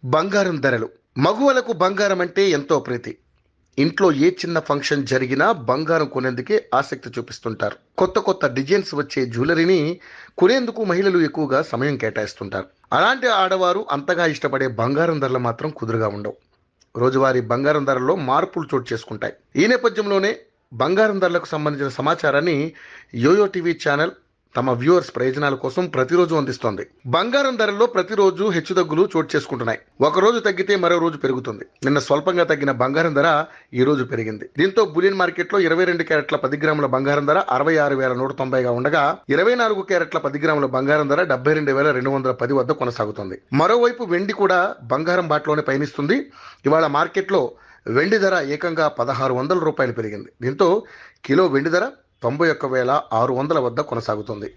బంగారం ధరలు. మగువలకు బంగారం అంటే ఎంతో ప్రీతి. ఇంట్లో ఏ చిన్న ఫంక్షన్ జరిగినా బంగారం కొనేందుకే ఆసక్తి చూపిస్తుంటారు. కొత్త కొత్త డిజైన్స్ వచ్చే జ్యువెలరీని కొనేందుకు మహిళలు ఎక్కువగా సమయం కేటాయిస్తుంటారు. అలాంటి ఆడవారు అంతగా ఇష్టపడే బంగారం ధరలు మాత్రం కుదురుగా ఉండవు. రోజువారీ బంగారం ధరల్లో మార్పులు చోటు చేసుకుంటాయి. ఈ నేపథ్యంలోనే బంగారం ధరలకు సంబంధించిన సమాచారాన్ని యోయో టీవీ ఛానల్ తమ వ్యూవర్స్ ప్రయోజనాల కోసం ప్రతిరోజు అందిస్తోంది. బంగారం ధరల్లో ప్రతిరోజు హెచ్చుతగ్గులు చోటు చేసుకుంటున్నాయి. ఒక రోజు తగ్గితే మరో రోజు పెరుగుతుంది. నిన్న స్వల్పంగా తగ్గిన బంగారం ధర ఈ రోజు పెరిగింది. దీంతో బులియన్ మార్కెట్లో 22 క్యారెట్ల 10 గ్రాముల బంగారం ధర 66,190గా ఉండగా 24 క్యారెట్ల 10 గ్రాముల బంగారం ధర 72,210 వద్ద కొనసాగుతుంది. మరోవైపు వెండి కూడా బంగారం బాటలోనే పయనిస్తుంది. ఇవాళ మార్కెట్లో వెండి ధర ఏకంగా 1,600 రూపాయలు పెరిగింది. దీంతో కిలో వెండి ధర 91,600 వద్ద కొనసాగుతుంది.